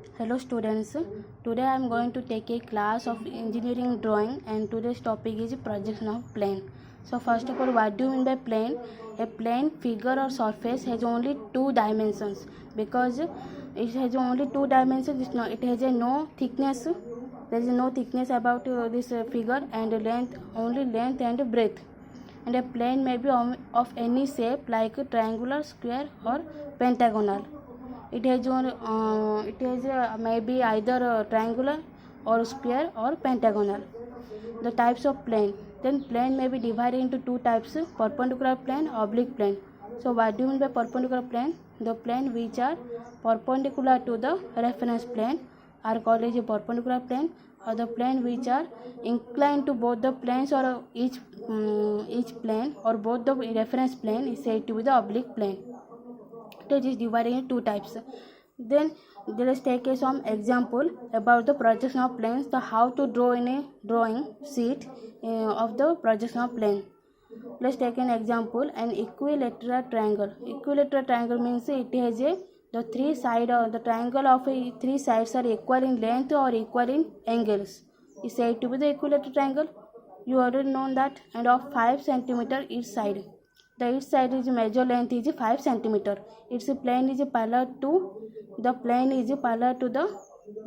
Hello students, today I am going to take a class of engineering drawing and today's topic is projection of plane. So first of all, what do you mean by plane? A plane figure or surface has only two dimensions. Because it has only two dimensions, it has no thickness. There is no thickness about this figure and length, only length and breadth. And a plane may be of any shape like triangular, square or pentagonal. It has maybe either triangular or square or pentagonal. The types of plane. Then plane may be divided into two types: perpendicular plane, oblique plane. So what do you mean by perpendicular plane? The plane which are perpendicular to the reference plane are called as a perpendicular plane, or the plane which are inclined to both the planes or each plane or both the reference plane is said to be the oblique plane. It is divided into two types. Then let us take some example about the projection of planes, the how to draw in a drawing sheet of the projection of plane. Let's take an example: an equilateral triangle. Equilateral triangle means it has the three sides of the triangle of three sides are equal in length or equal in angles. Is said to be the equilateral triangle. You already know that, and of 5 centimeter each side. The each side is measure length is 5 centimeter. Its plane is parallel to the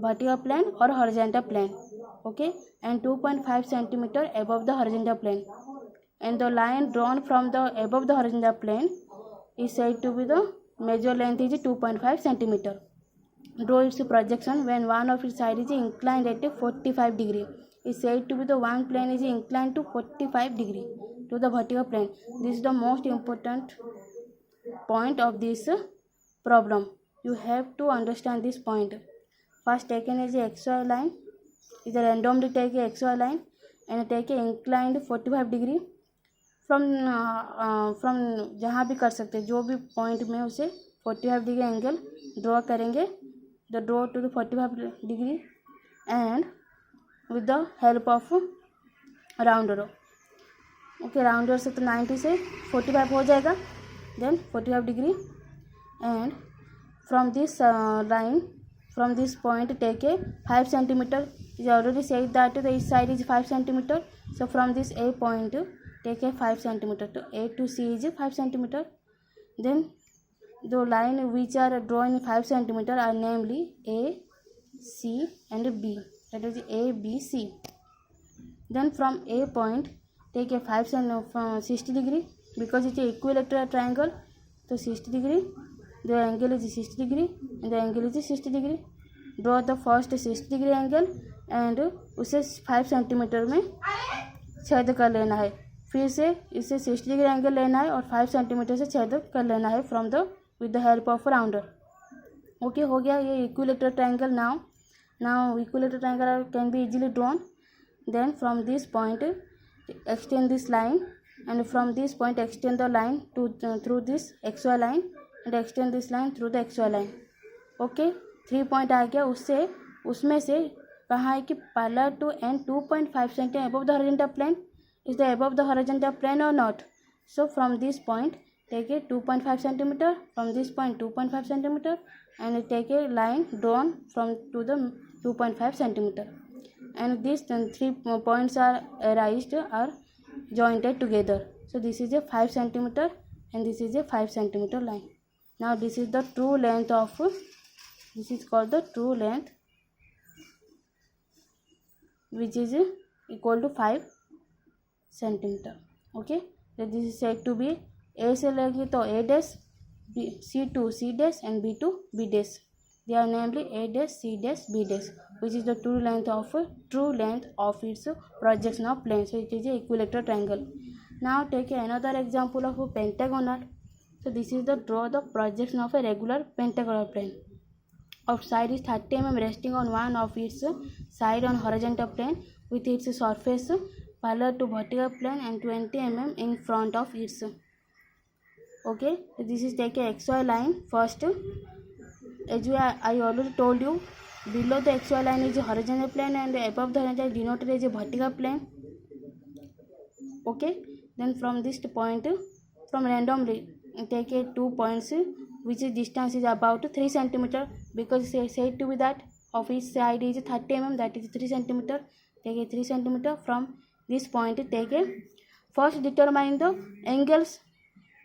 vertical plane or horizontal plane. Okay, and 2.5 centimeter above the horizontal plane. And the line drawn from the above the horizontal plane is said to be the measure length is 2.5 centimeter. Draw its projection when one of its side is inclined at 45 degree. Is said to be the one plane is inclined to 45 degree to the vertical plane. This is the most important point of this problem. You have to understand this point. First, taken as a XY line. Is randomly take a XY line and take a inclined 45 degree from जहाँ भी कर सकते हैं, जो भी point में उसे 45 degree angle draw करेंगे. The draw to the 45 degree and with the help of rounder. Okay, rounder से तो 90 से 45 हो जाएगा. Then 45 degree and from this line, from this point take a 5 centimetre. is already said that the each side is 5 centimeter. So from this A point take a 5 centimeter. So A to C is 5 centimeter. Then the line which are drawn in 5 centimeter are namely A, C and B. That is A, B, C. Then from A point take a 60 degree because it's an equilateral triangle. So 60 degree, the angle is 60 degree and the angle is 60 degree. Draw the first 60 degree angle and उसे 5 centimetre में छेद कर लेना है. फिर से इसे 60 degree angle लेना है और 5 सेंटीमीटर से छेद कर लेना है from the with the help of rounder. Okay, हो गया ये equilateral triangle. Now equilateral triangle can be easily drawn. Then from this point extend this line and from this point extend the line through this XY line and extend this line through the XY line. Okay, 3 point आ गया. उसमें से कहा है कि parallel to and 2.5 cm above the horizontal plane. Is the above the horizontal plane or not? So from this point take a 2.5 centimeter, from this point 2.5 centimeter and take a line drawn from to the 2.5 centimeter. And these 3 points are raised are jointed together. So this is a 5 centimeter and this is a 5 centimeter line. Now this is the true length of, this is called the true length, which is equal to 5 centimeter. Okay, so this is said to be A से लेंगे तो A dash, C to C dash and B to B dash. They are namely A dash, C dash, B dash, which is the true length of its projection of plane. So it is a equilateral triangle. Now take another example of a pentagonal. So this is the draw the projection of a regular pentagonal plane. Of side is 30 mm resting on one of its side on horizontal plane with its surface parallel to vertical plane and 20 mm in front of its. Okay, so this is take a XY line first. As I already told you, below the XY line is a horizontal plane and above the horizontal denoted as a vertical plane. Okay, then from this point, from randomly take a 2 points which is distance is about 3 centimeter. because it's said to be that of each side is 30 mm, that is 3 centimeter. Take a 3 centimeter from this point. Take a first determine the angles.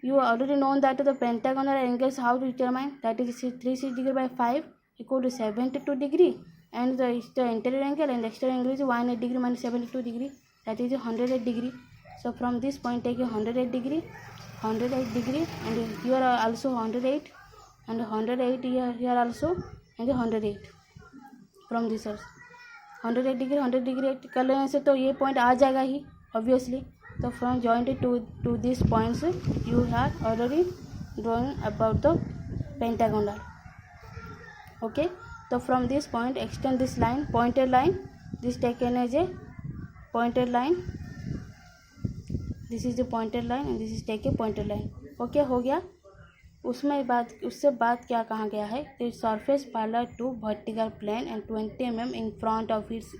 You already know that the pentagonal angles how to determine, that is 360 degree by 5 equal to 72 degree, and the interior angle and the exterior angle is 180 degree minus 72 degree, that is 108 degree. So from this point take a 108 degree, and here are also 108, and 108 here also, and 108 from this source 108 degree 100 degree कर लेने से तो ये point आ जाएगा ही obviously. तो from joint to this points you have already drawn about the pentagonal. Okay, so from this point extend this line, pointed line, this taken as a pointed line, this is the pointed line and this is take a pointed line. Okay, हो गया. उससे बात क्या कहा गया है, the surface parallel to vertical plane and 20 mm in front of its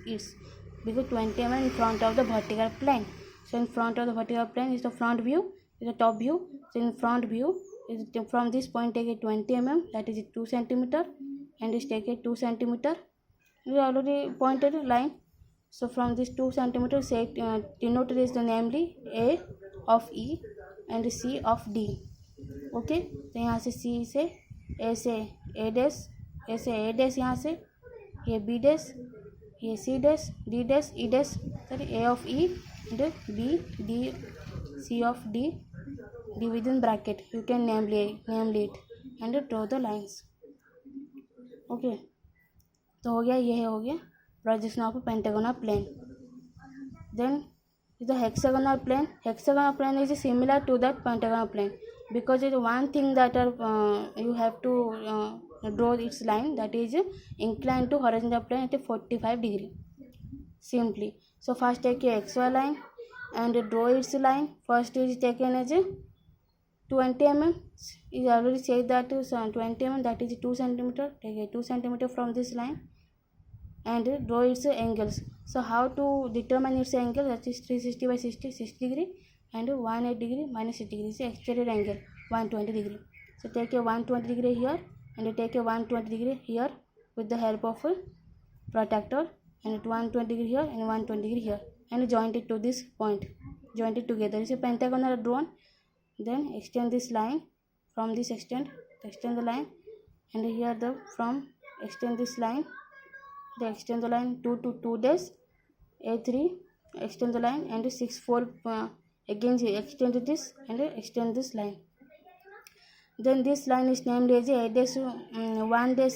because 20 mm in front of the vertical plane. So in front of the vertical plane is the front view, is the top view. So in front view is from this point take a 20 mm, that is 2 centimeter, and is take a 2 centimeter. We already pointed line. So from this 2 centimeter say denoted is the namely A of E and C of D. Okay, तो यहाँ से सी से ए से ए dash, ए से ए dash, यहाँ से ये B dash, ये C dash, D dash, E dash, sorry A of E and B D C of D, D with in bracket. You can namely it and draw the lines. Okay, तो हो गया, ये हो गया projection of pentagonal plane. Then the hexagonal plane. Hexagonal plane is similar to that pentagonal plane because it one thing that you have to draw its line, that is inclined to horizontal plane at 45 degree simply. So first take a xy line and draw its line. First is taken as a 20 mm. Is already said that 20 mm, that is 2 centimeter. Take a 2 centimeter from this line and draw its angles. So how to determine its angle, that is 360 by 60 degree and 180 degree minus 60 degree is exterior angle 120 degree. So take a 120 degree here and take a 120 degree here with the help of a protractor, and 120 degree here and 120 degree here, and joint it to this point, joint it together. It's a pentagonal drawn. Then extend this line, from this extend the line, and here the from extend this line, they extend the line 2 to 2 days, A3 extend the line, and 6 4 again extend this and extend this line. Then this line is named as a dash 1 dash,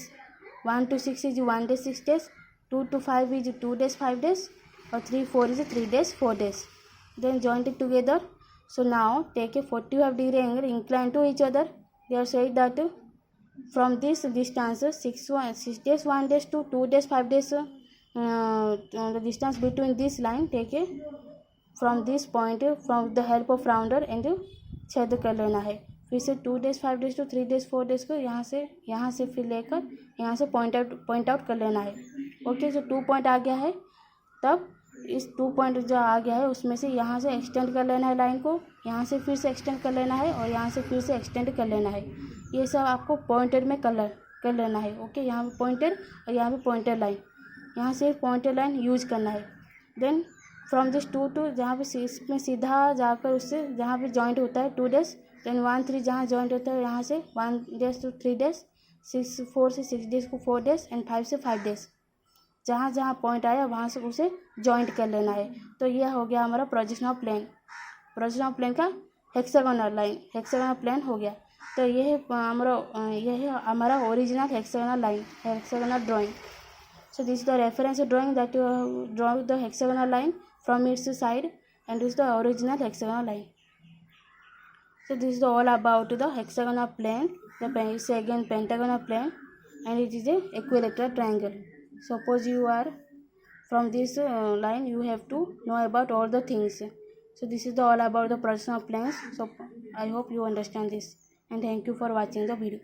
1 to 6 is 1 dash 6 days, 2 to 5 is 2 days 5 days, or 3 4 is 3 days 4 days. Then joint it together. So now take a 45 degree angle inclined to each other. They are said that from this distance 6 days 1 days to 2 days 5 days, the distance between this line take a from this point from the help of rounder and छेद कर लेना है. फिर से 2 days 5 days to 3 days 4 days को यहाँ से फिर लेकर यहाँ से पॉइंट आउट कर लेना है. ओके, जो 2 पॉइंट आ गया है, तब इस 2 पॉइंट जो आ गया है उसमें से यहाँ से एक्सटेंड कर लेना है लाइन को, यहाँ से फिर से एक्सटेंड कर लेना है और यहाँ से फिर से एक्सटेंड कर लेना है. ये सब आपको पॉइंटेड में कलर कर लेना है. ओके, यहाँ पे पॉइंटेड और यहाँ पे पॉइंटेड लाइन, यहाँ से पॉइंटेड लाइन यूज करना है. देन फ्रॉम दिस 2 टू जहाँ पे इसमें सीधा जाकर उससे जहाँ पे जॉइंट होता है 2 days, देन 1 3 जहाँ जॉइंट होता है यहाँ से 1 days to 3 days, 6 4 से 6 days को 4 days एंड 5 से 5 days, जहाँ जहाँ पॉइंट आया वहाँ से उसे जॉइंट कर लेना है. तो यह हो गया हमारा projection of plane. Projection of plane का हेक्सागोनल लाइन, हेक्सागोनल प्लेन हो गया. तो यह हमारा original hexagonal line, hexagonal drawing. So this is the reference drawing that you draw the hexagonal line from its side, and this is the original hexagonal line. So this is all about the hexagonal plane. The is again pentagonal plane, and it is a equilateral triangle. Suppose you are from this line, you have to know about all the things. So this is all about the projection of planes. So I hope you understand this, and thank you for watching the video.